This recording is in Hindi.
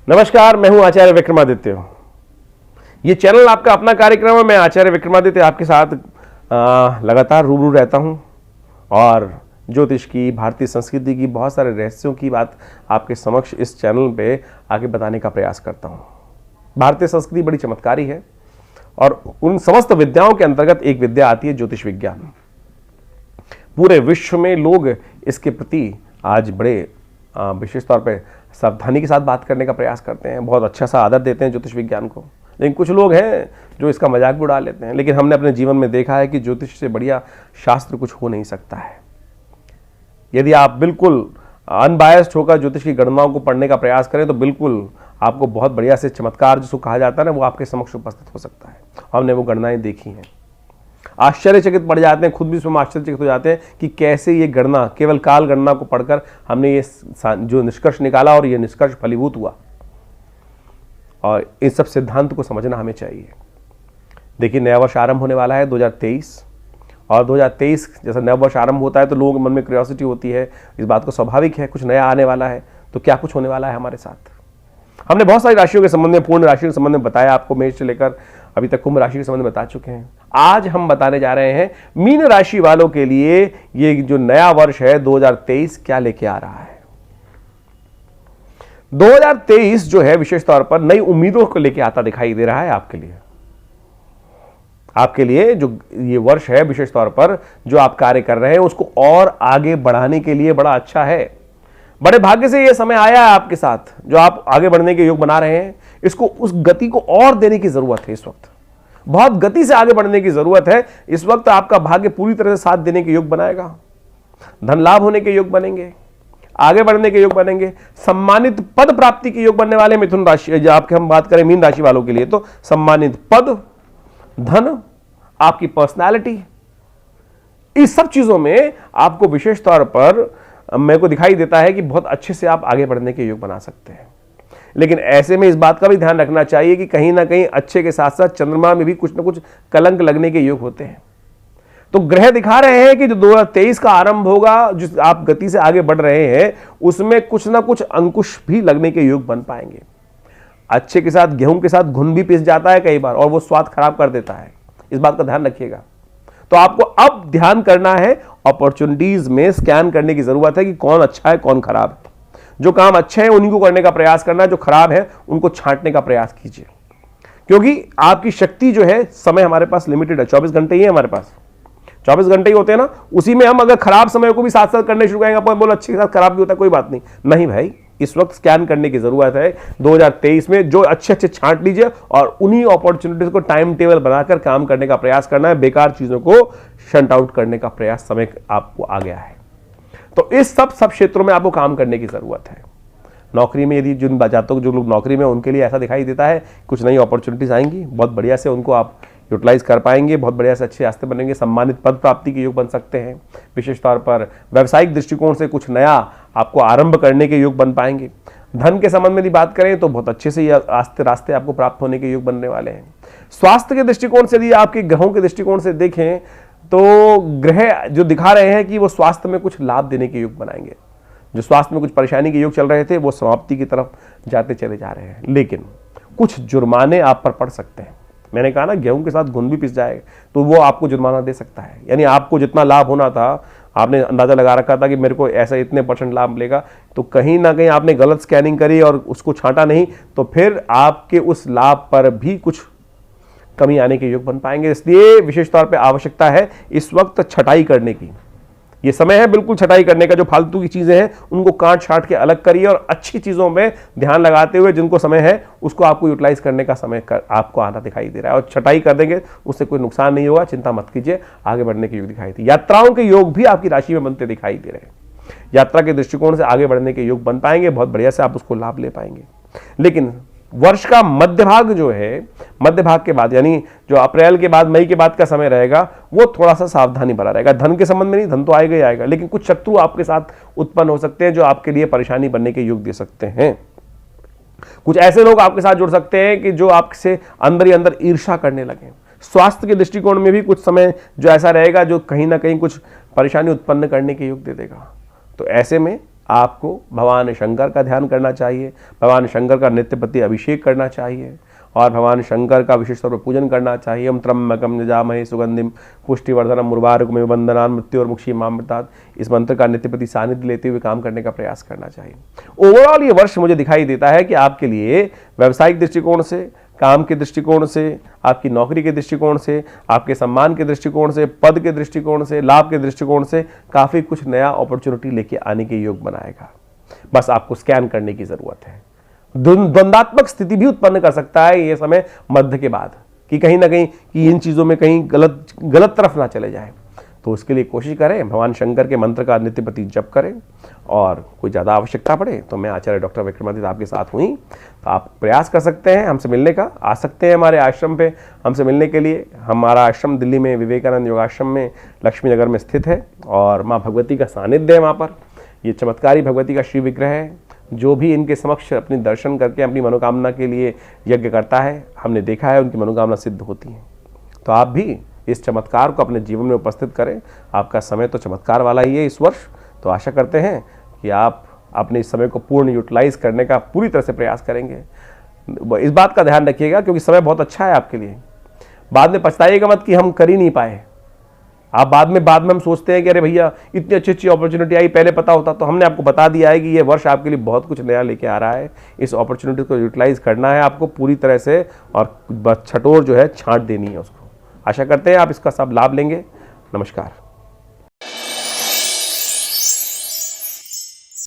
नमस्कार, मैं हूं आचार्य विक्रमादित्य। ये चैनल आपका अपना कार्यक्रम है। मैं आचार्य विक्रमादित्य आपके साथ लगातार रूबरू रहता हूं और ज्योतिष की, भारतीय संस्कृति की बहुत सारे रहस्यों की बात आपके समक्ष इस चैनल पे आगे बताने का प्रयास करता हूं। भारतीय संस्कृति बड़ी चमत्कारी है और उन समस्त विद्याओं के अंतर्गत एक विद्या आती है ज्योतिष विज्ञान। पूरे विश्व में लोग इसके प्रति आज बड़े विशेष तौर पे सावधानी के साथ बात करने का प्रयास करते हैं, बहुत अच्छा सा आदर देते हैं ज्योतिष विज्ञान को। लेकिन कुछ लोग हैं जो इसका मजाक भी उड़ा लेते हैं। लेकिन हमने अपने जीवन में देखा है कि ज्योतिष से बढ़िया शास्त्र कुछ हो नहीं सकता है। यदि आप बिल्कुल अनबायस्ड होकर ज्योतिष की गणनाओं को पढ़ने का प्रयास करें तो बिल्कुल आपको बहुत बढ़िया से चमत्कार जिसको कहा जाता है ना, वो आपके समक्ष उपस्थित हो सकता है। हमने वो गणनाएं देखी हैं, आश्चर्यचकित पड़ जाते हैं, खुद भी स्वयं आश्चर्यचकित हो जाते हैं कि कैसे ये गणना, केवल काल गणना को पढ़कर हमने ये जो निष्कर्ष निकाला और ये निष्कर्ष फलीभूत हुआ। और इन सब सिद्धांत को समझना हमें चाहिए। देखिए, नया वर्ष आरंभ होने वाला है 2023 और 2023 जैसा नया वर्ष आरंभ होता है तो लोगों के मन में क्यूरियोसिटी होती है, इस बात को स्वाभाविक है, कुछ नया आने वाला है। तो क्या कुछ होने वाला है हमारे साथ? हमने बहुत सारी राशियों के संबंध में, पूर्ण राशि के संबंध में बताया आपको, मेष से लेकर अभी तक कुंभ राशि के संबंध में बता चुके हैं। आज हम बताने जा रहे हैं मीन राशि वालों के लिए ये जो नया वर्ष है 2023 क्या लेके आ रहा है। 2023 जो है विशेष तौर पर नई उम्मीदों को लेके आता दिखाई दे रहा है आपके लिए। आपके लिए जो ये वर्ष है विशेष तौर पर जो आप कार्य कर रहे हैं उसको और आगे बढ़ाने के लिए बड़ा अच्छा है। बड़े भाग्य से ये समय आया है आपके साथ, जो आप आगे बढ़ने के योग बना रहे हैं। इसको उस गति को और देने की जरूरत है। इस वक्त बहुत गति से आगे बढ़ने की जरूरत है। इस वक्त आपका भाग्य पूरी तरह से साथ देने के योग बनाएगा। धन लाभ होने के योग बनेंगे, आगे बढ़ने के योग बनेंगे, सम्मानित पद प्राप्ति के योग बनने वाले मिथुन राशि, जो आपके हम बात करें मीन राशि वालों के लिए, तो सम्मानित पद, धन, आपकी पर्सनालिटी, इस सब चीजों में आपको विशेष तौर पर मेरे को दिखाई देता है कि बहुत अच्छे से आप आगे बढ़ने के योग बना सकते हैं। लेकिन ऐसे में इस बात का भी ध्यान रखना चाहिए कि कहीं ना कहीं अच्छे के साथ साथ चंद्रमा में भी कुछ ना कुछ कलंक लगने के योग होते हैं। तो ग्रह दिखा रहे हैं कि जो 2023 का आरंभ होगा, जिस आप गति से आगे बढ़ रहे हैं, उसमें कुछ ना कुछ अंकुश भी लगने के योग बन पाएंगे। अच्छे के साथ गेहूं के साथ घुन भी पिस जाता है कई बार और वो स्वाद खराब कर देता है। इस बात का ध्यान रखिएगा। तो आपको अब ध्यान करना है, अपॉर्चुनिटीज में स्कैन करने की जरूरत है कि कौन अच्छा है कौन खराब है। जो काम अच्छे हैं उन्हीं को करने का प्रयास करना है, जो खराब है उनको छांटने का प्रयास कीजिए। क्योंकि आपकी शक्ति जो है, समय हमारे पास लिमिटेड है, 24 घंटे ही है हमारे पास, 24 घंटे ही होते हैं ना। उसी में हम अगर खराब समय को भी साथ साथ करने शुरू करेंगे, आप बोलो अच्छे के साथ खराब भी होता है, कोई बात नहीं भाई, इस वक्त स्कैन करने की जरूरत है। 2023 में जो अच्छे अच्छे छांट लीजिए और उन्हीं अपॉर्चुनिटीज को टाइम टेबल बनाकर काम करने का प्रयास करना है। बेकार चीजों को शट आउट करने का प्रयास समय आपको आ गया है। तो इस सब क्षेत्रों में आपको काम करने की जरूरत है। नौकरी में यदि जिन जातकों जो लोग नौकरी में, उनके लिए ऐसा दिखाई देता है कुछ नई अपॉर्चुनिटीज आएंगी, बहुत बढ़िया से उनको आप यूटिलाइज कर पाएंगे, बहुत बढ़िया से अच्छे रास्ते बनेंगे। सम्मानित पद प्राप्ति के योग बन सकते हैं। विशेष तौर पर व्यावसायिक दृष्टिकोण से कुछ नया आपको आरंभ करने के योग बन पाएंगे। धन के संबंध में यदि बात करें तो बहुत अच्छे से ये रास्ते आपको प्राप्त होने के योग बनने वाले हैं। स्वास्थ्य के दृष्टिकोण से यदि आपके ग्रहों के दृष्टिकोण से देखें तो ग्रह जो दिखा रहे हैं कि वो स्वास्थ्य में कुछ लाभ देने के योग बनाएंगे। जो स्वास्थ्य में कुछ परेशानी के योग चल रहे थे वो समाप्ति की तरफ जाते चले जा रहे हैं। लेकिन कुछ जुर्माने आप पर पड़ सकते हैं। मैंने कहा ना, गेहूं के साथ घुन भी पिस जाए तो वो आपको जुर्माना दे सकता है। यानी आपको जितना लाभ होना था, आपने अंदाजा लगा रखा था कि मेरे को ऐसा इतने % लाभ मिलेगा, तो कहीं ना कहीं आपने गलत स्कैनिंग करी और उसको छांटा नहीं, तो फिर आपके उस लाभ पर भी कुछ कमी आने के योग बन पाएंगे। इसलिए विशेष तौर पे आवश्यकता है इस वक्त छटाई करने की। ये समय है बिल्कुल छटाई करने का। जो फालतू की चीजें हैं उनको काट छाट के अलग करिए और अच्छी चीजों में ध्यान लगाते हुए जिनको समय है उसको आपको यूटिलाइज करने का समय आपको आना दिखाई दे रहा है। और छटाई कर देंगे उससे कोई नुकसान नहीं होगा, चिंता मत कीजिए, आगे बढ़ने के योग दिखाई दे। यात्राओं के योग भी आपकी राशि में बनते दिखाई दे रहे हैं। यात्रा के दृष्टिकोण से आगे बढ़ने के योग बन पाएंगे, बहुत बढ़िया से आप उसको लाभ ले पाएंगे। लेकिन वर्ष का मध्य भाग जो है, मध्य भाग के बाद यानी जो अप्रैल के बाद, मई के बाद का समय रहेगा, वो थोड़ा सा सावधानी भरा रहेगा। धन के संबंध में नहीं, धन तो आएगा ही आएगा, लेकिन कुछ शत्रु आपके साथ उत्पन्न हो सकते हैं जो आपके लिए परेशानी बनने के योग दे सकते हैं। कुछ ऐसे लोग आपके साथ जुड़ सकते हैं कि जो आपसे अंदर ही अंदर ईर्ष्या करने लगे। स्वास्थ्य के दृष्टिकोण में भी कुछ समय जो ऐसा रहेगा जो कहीं ना कहीं कुछ परेशानी उत्पन्न करने के योग दे देगा। तो ऐसे में आपको भगवान शंकर का ध्यान करना चाहिए, भगवान शंकर का नित्यपति अभिषेक करना चाहिए और भगवान शंकर का विशेष तौर पर पूजन करना चाहिए। हम त्र्यंबकम यजामहे सुगंधिम पुष्टिवर्धनम उर्वारुकमिव बंधनान् मृत्योर्मुक्षीयमामृतात्, इस मंत्र का नित्यपति सानिध्य लेते हुए काम करने का प्रयास करना चाहिए। ओवरऑल ये वर्ष मुझे दिखाई देता है कि आपके लिए व्यावसायिक दृष्टिकोण से, काम के दृष्टिकोण से, आपकी नौकरी के दृष्टिकोण से, आपके सम्मान के दृष्टिकोण से, पद के दृष्टिकोण से, लाभ के दृष्टिकोण से काफी कुछ नया अपॉर्चुनिटी लेके आने के योग बनाएगा। बस आपको स्कैन करने की जरूरत है। द्वंदात्मक स्थिति भी उत्पन्न कर सकता है ये समय मध्य के बाद, कि कहीं ना कहीं कि इन चीजों में कहीं गलत तरफ ना चले जाए। तो उसके लिए कोशिश करें, भगवान शंकर के मंत्र का नित्यपति जप करें, और कोई ज़्यादा आवश्यकता पड़े तो मैं आचार्य डॉक्टर विक्रमादित्य आपके साथ हुई, तो आप प्रयास कर सकते हैं हमसे मिलने का, आ सकते हैं हमारे आश्रम पे हमसे मिलने के लिए। हमारा आश्रम दिल्ली में विवेकानंद योगाश्रम में लक्ष्मी नगर में स्थित है और माँ भगवती का सानिध्य है वहाँ पर। ये चमत्कारी भगवती का श्री विग्रह है, जो भी इनके समक्ष अपने दर्शन करके अपनी मनोकामना के लिए यज्ञ करता है, हमने देखा है उनकी मनोकामना सिद्ध होती है। तो आप भी इस चमत्कार को अपने जीवन में उपस्थित करें। आपका समय तो चमत्कार वाला ही है इस वर्ष, तो आशा करते हैं कि आप अपने इस समय को पूर्ण यूटिलाइज करने का पूरी तरह से प्रयास करेंगे। इस बात का ध्यान रखिएगा क्योंकि समय बहुत अच्छा है आपके लिए। बाद में पछताइएगा मत कि हम कर ही नहीं पाए। आप बाद में हम सोचते हैं कि अरे भैया इतनी अच्छी अपॉर्चुनिटी आई, पहले पता होता। तो हमने आपको बता दिया है कि ये वर्ष आपके लिए बहुत कुछ नया लेके आ रहा है। इस अपॉर्चुनिटी को यूटिलाइज करना है आपको पूरी तरह से, और छटोर जो है छांट देनी है उसको। आशा करते हैं आप इसका सब लाभ लेंगे। नमस्कार।